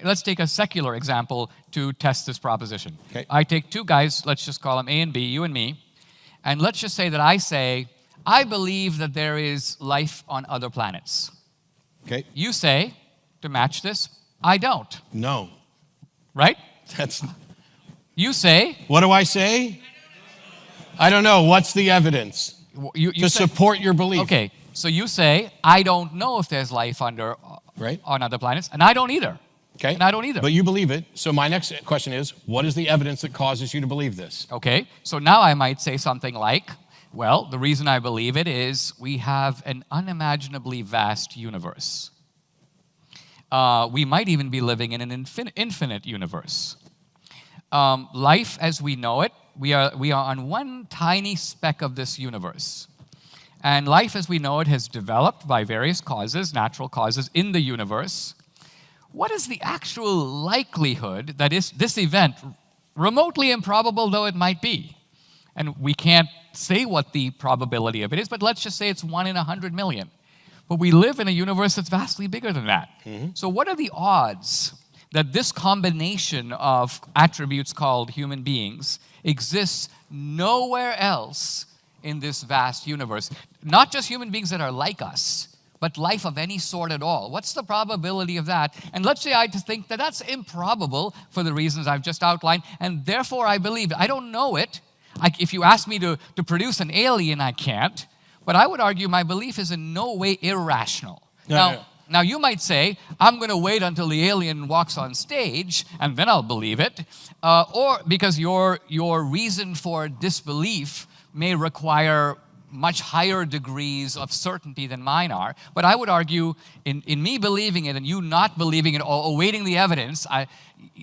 Let's take a secular example to test this proposition. Okay. I take two guys, let's just call them A and B, you and me, and let's just say that I say, I believe that there is life on other planets. Okay. You say, to match this, I don't. No. Right? That's. You say. What do I say? I don't know. What's the evidence You to say, support your belief? Okay, so you say, I don't know if there's life on other planets, and I don't either. Okay. And I don't either. But you believe it. So my next question is, what is the evidence that causes you to believe this? Okay, so now I might say something like, well, the reason I believe it is we have an unimaginably vast universe. We might even be living in an infinite universe. Life as we know it, we are on one tiny speck of this universe. And life as we know it has developed by various causes, natural causes in the universe. What is the actual likelihood that this event, remotely improbable though it might be, and we can't say what the probability of it is, but let's just say it's 1 in 100 million. But we live in a universe that's vastly bigger than that. Mm-hmm. So what are the odds that this combination of attributes called human beings exists nowhere else in this vast universe? Not just human beings that are like us, but life of any sort at all. What's the probability of that? And let's say I think that that's improbable for the reasons I've just outlined, and therefore I believe it. I don't know it. If you ask me to produce an alien, I can't. But I would argue my belief is in no way irrational. Now, you might say, I'm going to wait until the alien walks on stage, and then I'll believe it. Or because your reason for disbelief may require much higher degrees of certainty than mine are. But I would argue in me believing it and you not believing it or awaiting the evidence,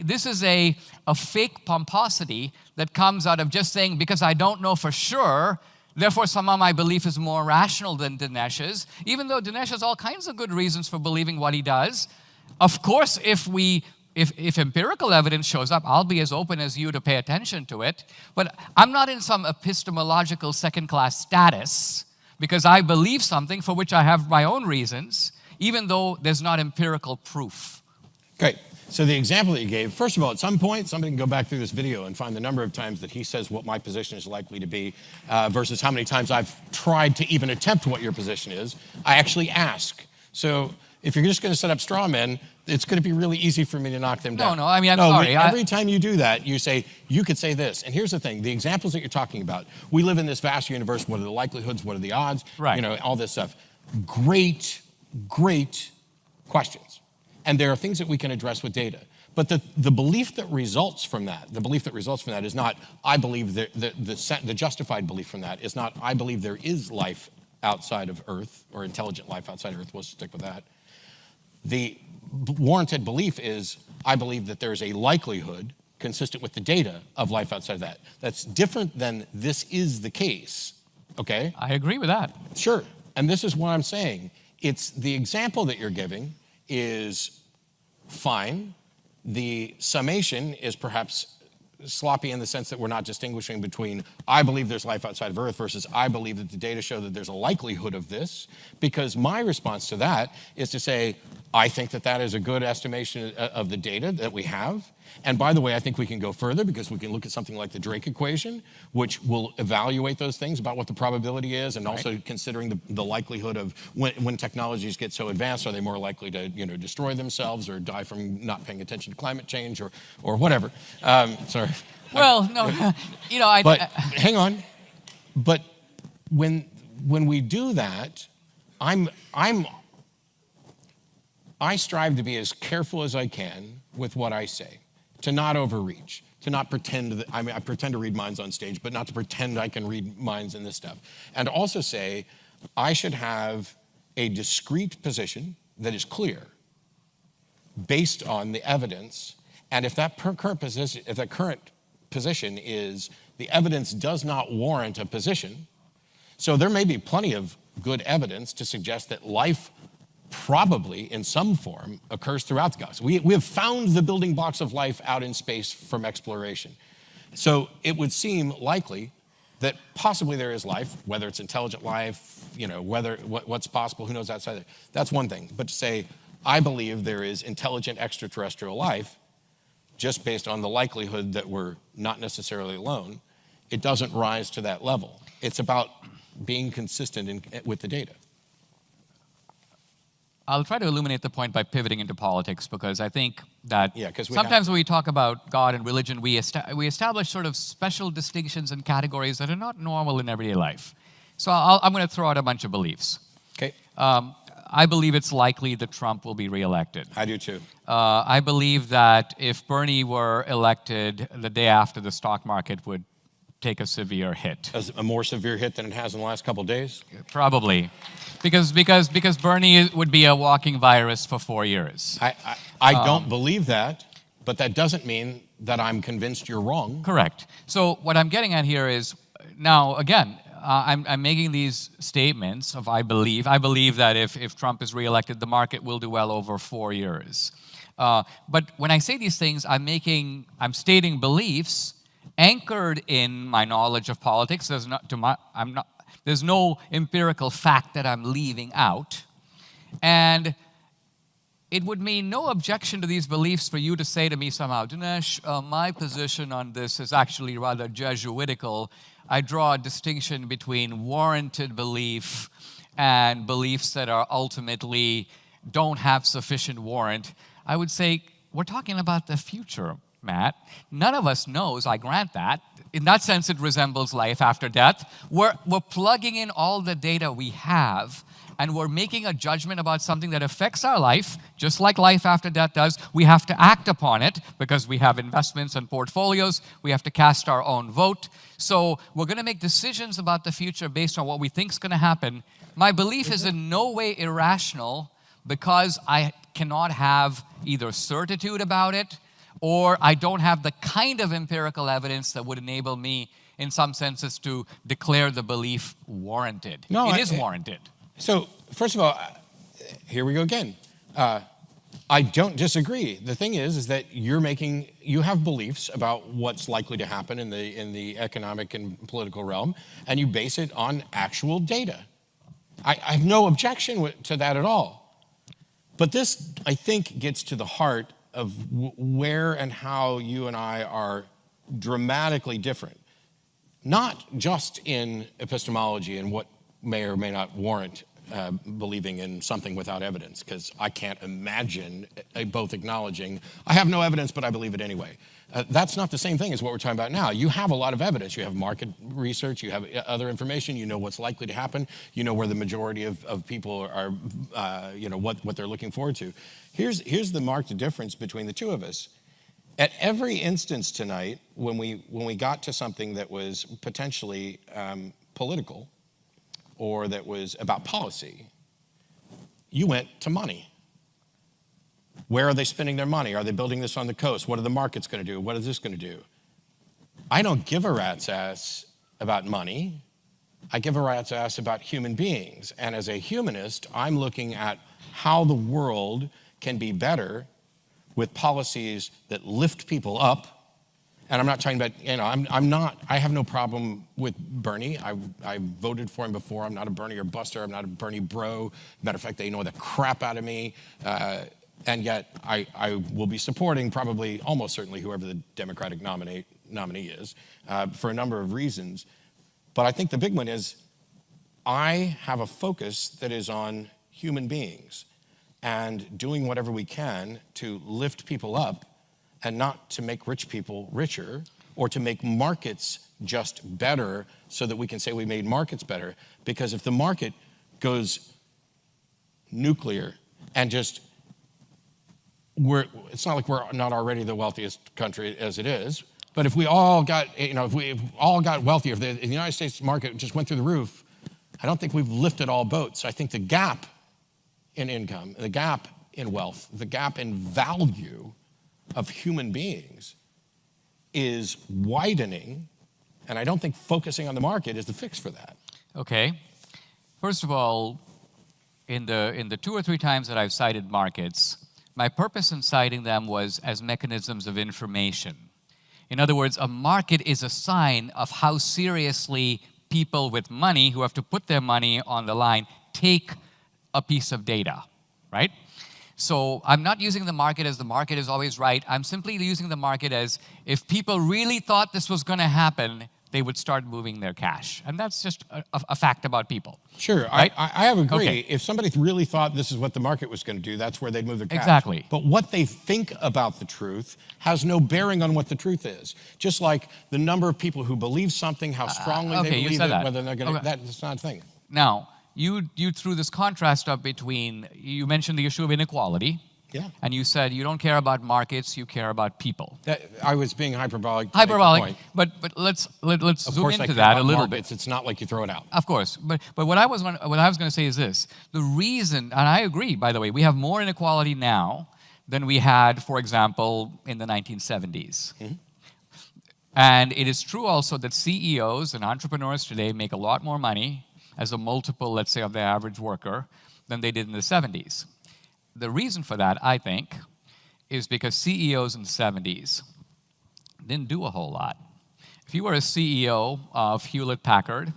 this is a fake pomposity that comes out of just saying, because I don't know for sure, therefore somehow my belief is more rational than Dinesh's, even though Dinesh has all kinds of good reasons for believing what he does. Of course, if empirical evidence shows up, I'll be as open as you to pay attention to it. But I'm not in some epistemological second-class status because I believe something for which I have my own reasons, even though there's not empirical proof. Great. So the example that you gave, first of all, at some point, somebody can go back through this video and find the number of times that he says what my position is likely to be versus how many times I've tried to even attempt what your position is. I actually ask. So if you're just going to set up straw men, it's going to be really easy for me to knock them down. No, I mean, I'm sorry. Every time you do that, you say, you could say this. And here's the thing, the examples that you're talking about, we live in this vast universe, what are the likelihoods, what are the odds, right. All this stuff. Great questions. And there are things that we can address with data. But the belief that results from that, is not, I believe, the justified belief from that is not, I believe there is life outside of Earth, or intelligent life outside of Earth, we'll stick with that. The warranted belief is, I believe that there's a likelihood consistent with the data of life outside of that. That's different than this is the case, okay? I agree with that. Sure, and this is what I'm saying. It's the example that you're giving is fine. The summation is perhaps sloppy in the sense that we're not distinguishing between I believe there's life outside of Earth versus I believe that the data show that there's a likelihood of this, because my response to that is to say, I think that that is a good estimation of the data that we have. And by the way, I think we can go further because we can look at something like the Drake equation, which will evaluate those things about what the probability is, and also considering the likelihood of when technologies get so advanced, are they more likely to destroy themselves or die from not paying attention to climate change or whatever. Sorry. Well, no, But hang on. But when we do that, I strive to be as careful as I can with what I say, to not overreach, to not pretend that, I pretend to read minds on stage, but not to pretend I can read minds in this stuff. And also say, I should have a discrete position that is clear based on the evidence. And if that current position is the evidence does not warrant a position, so there may be plenty of good evidence to suggest that life probably in some form occurs throughout the galaxy. We have found the building blocks of life out in space from exploration. So it would seem likely that possibly there is life, whether it's intelligent life, whether what's possible, who knows outside of it. That's one thing. But to say, I believe there is intelligent extraterrestrial life just based on the likelihood that we're not necessarily alone. It doesn't rise to that level. It's about being consistent with the data. I'll try to illuminate the point by pivoting into politics, because I think that sometimes when we talk about God and religion, we establish sort of special distinctions and categories that are not normal in everyday life. So I'm going to throw out a bunch of beliefs. Okay. I believe it's likely that Trump will be reelected. I do too. I believe that if Bernie were elected, the day after, the stock market would take a severe hit. A more severe hit than it has in the last couple of days? Probably. Because Bernie would be a walking virus for 4 years. I don't believe that, but that doesn't mean that I'm convinced you're wrong. Correct. So what I'm getting at here is, now again, I'm making these statements of I believe that if Trump is reelected, the market will do well over 4 years. But when I say these things, I'm stating beliefs anchored in my knowledge of politics. There's no empirical fact that I'm leaving out. And it would mean no objection to these beliefs for you to say to me somehow, Dinesh, my position on this is actually rather Jesuitical. I draw a distinction between warranted belief and beliefs that are ultimately don't have sufficient warrant. I would say we're talking about the future, Matt. None of us knows, I grant that. In that sense, it resembles life after death. We're plugging in all the data we have, and we're making a judgment about something that affects our life, just like life after death does. We have to act upon it because we have investments and portfolios. We have to cast our own vote. So we're going to make decisions about the future based on what we think is going to happen. My belief is in no way irrational because I cannot have either certitude about it, or I don't have the kind of empirical evidence that would enable me, in some senses, to declare the belief warranted. No, it is warranted. So, first of all, here we go again. I don't disagree. The thing is that you have beliefs about what's likely to happen in the economic and political realm, and you base it on actual data. I have no objection to that at all. But this, I think, gets to the heart of where and how you and I are dramatically different. Not just in epistemology and what may or may not warrant believing in something without evidence, because I can't imagine both acknowledging, I have no evidence, but I believe it anyway. That's not the same thing as what we're talking about now. You have a lot of evidence. You have market research. You have other information. You know what's likely to happen. You know where the majority of people are, what they're looking forward to. Here's the marked difference between the two of us. At every instance tonight, when we got to something that was potentially political or that was about policy, you went to money. Where are they spending their money? Are they building this on the coast? What are the markets going to do? What is this going to do? I don't give a rat's ass about money. I give a rat's ass about human beings. And as a humanist, I'm looking at how the world can be better with policies that lift people up. And I'm not talking about, I have no problem with Bernie. I voted for him before. I'm not a Bernie or buster. I'm not a Bernie bro. Matter of fact, they know the crap out of me. And yet I will be supporting probably almost certainly whoever the Democratic nominee is for a number of reasons. But I think the big one is I have a focus that is on human beings and doing whatever we can to lift people up and not to make rich people richer or to make markets just better so that we can say we made markets better. Because if the market goes nuclear and just it's not like we're not already the wealthiest country as it is, but if we all got, if we all got wealthier, if the United States market just went through the roof, I don't think we've lifted all boats. I think the gap in income, the gap in wealth, the gap in value of human beings is widening, and I don't think focusing on the market is the fix for that. Okay. First of all, in the 2 or 3 times that I've cited markets, my purpose in citing them was as mechanisms of information. In other words, a market is a sign of how seriously people with money who have to put their money on the line take a piece of data, right? So I'm not using the market as the market is always right. I'm simply using the market as if people really thought this was going to happen, they would start moving their cash. And that's just a fact about people. Sure, right? I have agreed. Okay. If somebody really thought this is what the market was going to do, that's where they'd move their cash. Exactly. But what they think about the truth has no bearing on what the truth is. Just like the number of people who believe something, how strongly okay, they you believe said it, that. whether they're going to, Okay. that's not a thing. Now, you threw this contrast up between, you mentioned the issue of inequality. Yeah. And you said you don't care about markets, you care about people. I was being hyperbolic. to make the Hyperbolic, point. but let's Of zoom course I into care that a about little markets. It's not like you throw it out. bit. Of course, but what I was going to say is this: the reason, and I agree, by the way, we have more inequality now than we had, for example, in the 1970s. Mm-hmm. And it is true also that CEOs and entrepreneurs today make a lot more money as a multiple, let's say, of the average worker than they did in the 70s. The reason for that, I think, is because CEOs in the 70s didn't do a whole lot. If you were a CEO of Hewlett-Packard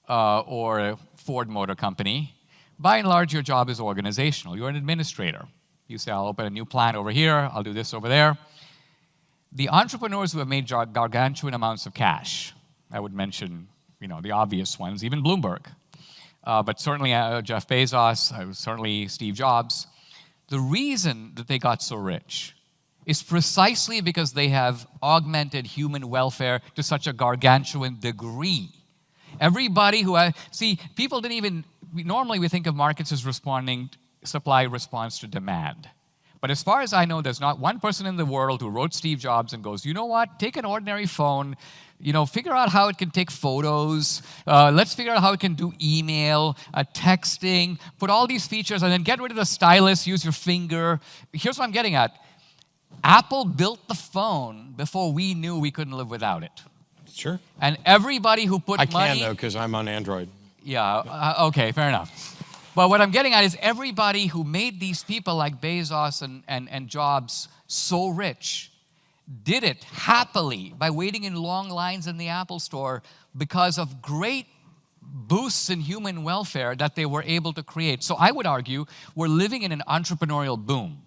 or Ford Motor Company, by and large, your job is organizational. You're an administrator. You say, I'll open a new plant over here, I'll do this over there. The entrepreneurs who have made gargantuan amounts of cash, I would mention, the obvious ones, even Bloomberg, but certainly Jeff Bezos, certainly Steve Jobs. The reason that they got so rich is precisely because they have augmented human welfare to such a gargantuan degree. Everybody who, people didn't even, normally we think of markets as responding, supply response to demand. But as far as I know, there's not one person in the world who wrote Steve Jobs and goes, you know what, take an ordinary phone, figure out how it can take photos, let's figure out how it can do email, texting, put all these features, and then get rid of the stylus, use your finger. Here's what I'm getting at. Apple built the phone before we knew we couldn't live without it. Sure. And everybody who put I money... can, though, because I'm on Android. Yeah, okay, fair enough. But what I'm getting at is everybody who made these people like Bezos and Jobs so rich did it happily by waiting in long lines in the Apple store because of great boosts in human welfare that they were able to create. So I would argue we're living in an entrepreneurial boom.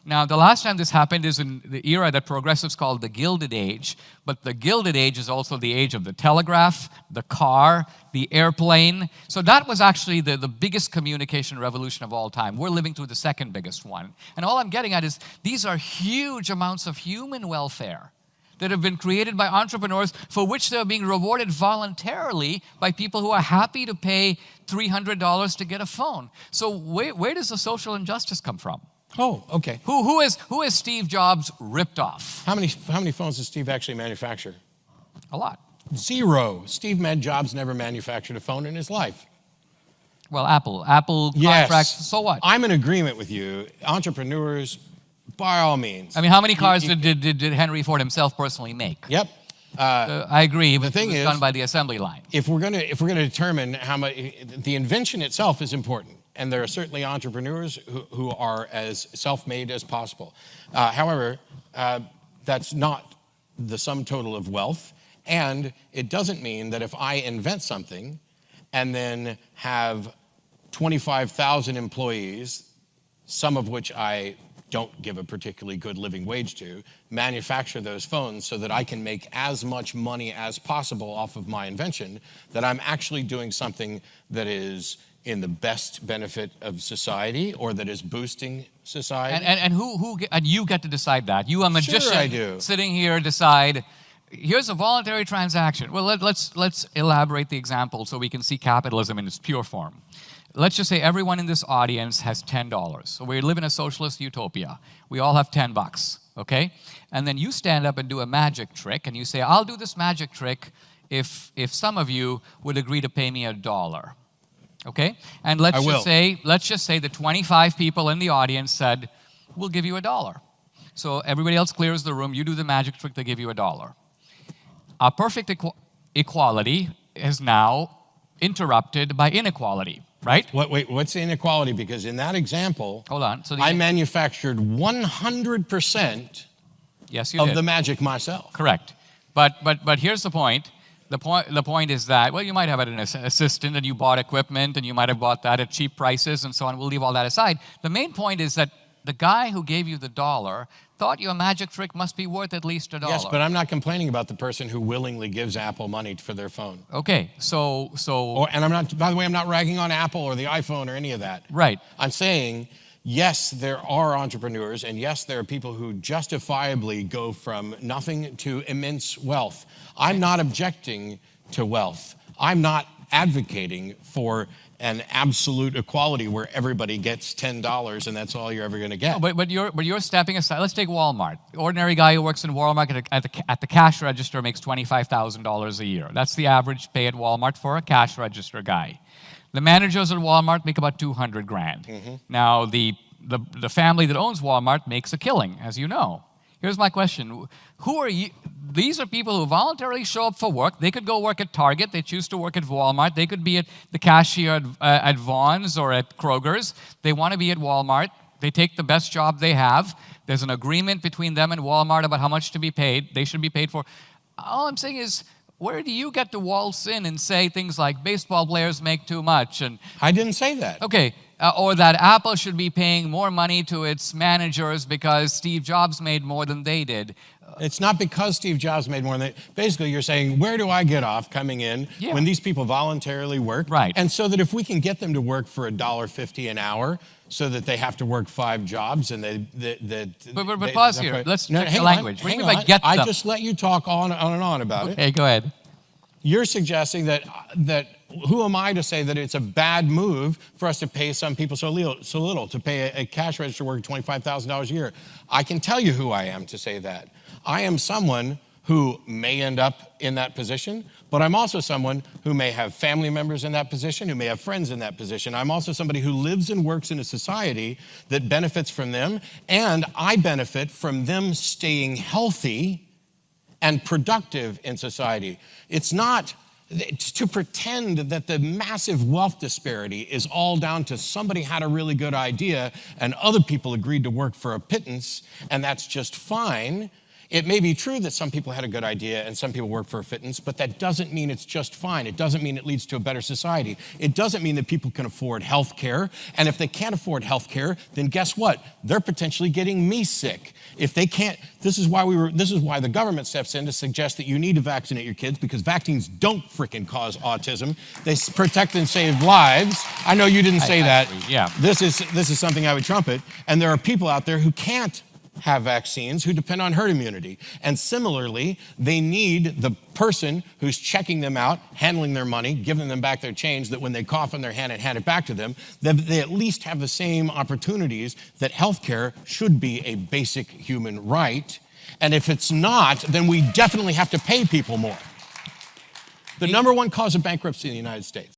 Now, the last time this happened is in the era that progressives called the Gilded Age, but the Gilded Age is also the age of the telegraph, the car, the airplane. So that was actually the biggest communication revolution of all time. We're living through the second biggest one. And all I'm getting at is these are huge amounts of human welfare that have been created by entrepreneurs for which they're being rewarded voluntarily by people who are happy to pay $300 to get a phone. So where does the social injustice come from? Oh, okay. Who is Steve Jobs ripped off? How many phones does Steve actually manufacture? A lot. 0. Steve Jobs never manufactured a phone in his life. Well, Apple contracts, so what? I'm in agreement with you. Entrepreneurs, by all means. I mean, how many cars did Henry Ford himself personally make? Yep. I agree. The thing is, done by the assembly line. If we're going to determine how much, the invention itself is important. And there are certainly entrepreneurs who are as self-made as possible. However, that's not the sum total of wealth. And it doesn't mean that if I invent something and then have 25,000 employees, some of which I don't give a particularly good living wage to, manufacture those phones so that I can make as much money as possible off of my invention, that I'm actually doing something that is in the best benefit of society or that is boosting society. And you get to decide that. You, a magician, Sure I do. Sitting here, decide, here's a voluntary transaction. Well, let's elaborate the example so we can see capitalism in its pure form. Let's just say everyone in this audience has $10. So we live in a socialist utopia. We all have $10, okay? And then you stand up and do a magic trick, and you say, I'll do this magic trick if some of you would agree to pay me $1. Okay? And let's just say the 25 people in the audience said, we'll give you $1. So everybody else clears the room, you do the magic trick, they give you $1. Our perfect equality is now interrupted by inequality, right? Wait, what's the inequality? Because in that example, hold on. So I manufactured 100% of the magic myself. Correct. But here's the point. The point is that, well, you might have an assistant and you bought equipment and you might have bought that at cheap prices and so on. We'll leave all that aside. The main point is that the guy who gave you the $1 thought your magic trick must be worth at least $1. Yes, but I'm not complaining about the person who willingly gives Apple money for their phone. Okay, And I'm not, by the way, I'm not ragging on Apple or the iPhone or any of that. right. I'm saying, yes, there are entrepreneurs, and yes, there are people who justifiably go from nothing to immense wealth. I'm not objecting to wealth. I'm not advocating for an absolute equality where everybody gets $10 and that's all you're ever going to get. No, but you're stepping aside. Let's take Walmart. The ordinary guy who works in Walmart at the cash register makes $25,000 a year. That's the average pay at Walmart for a cash register guy. The managers at Walmart make about $200 grand. Now the family that owns Walmart makes a killing, as you know. Here's my question: who are you? These are people who voluntarily show up for work. They could go work at Target. They choose to work at Walmart. They could be at the cashier at Vaughn's or at Kroger's. They want to be at Walmart. They take the best job they have. There's an agreement between them and Walmart about how much to be paid. They should be paid for. All I'm saying is, where do you get to waltz in and say things like baseball players make too much? And I didn't say that. okay, or that Apple should be paying more money to its managers because Steve Jobs made more than they did. It's not because Steve Jobs made more than basically you're saying, where do I get off coming in when these people voluntarily work? Right. And so that if we can get them to work for $1.50 an hour so that they have to work 5 jobs and But pause here. Let's check the language. What do you mean by get them? I just let you talk on and on about it. Okay, go ahead. You're suggesting that who am I to say that it's a bad move for us to pay some people so little to pay a cash register worker $25,000 a year? I can tell you who I am to say that. I am someone who may end up in that position, but I'm also someone who may have family members in that position, who may have friends in that position. I'm also somebody who lives and works in a society that benefits from them, and I benefit from them staying healthy and productive in society. It's not to pretend that the massive wealth disparity is all down to somebody had a really good idea and other people agreed to work for a pittance, and that's just fine. It may be true that some people had a good idea and some people work for a pittance, but that doesn't mean it's just fine. It doesn't mean it leads to a better society. It doesn't mean that people can afford health care. And if they can't afford health care, then guess what? They're potentially getting me sick. If they can't, this is why the government steps in to suggest that you need to vaccinate your kids, because vaccines don't freaking cause autism. They protect and save lives. I know you didn't say that. Yeah. This is something I would trumpet. And there are people out there who can't have vaccines who depend on herd immunity. And similarly, they need the person who's checking them out, handling their money, giving them back their change, that when they cough in their hand and hand it back to them, that they at least have the same opportunities, that healthcare should be a basic human right. And if it's not, then we definitely have to pay people more. The number one cause of bankruptcy in the United States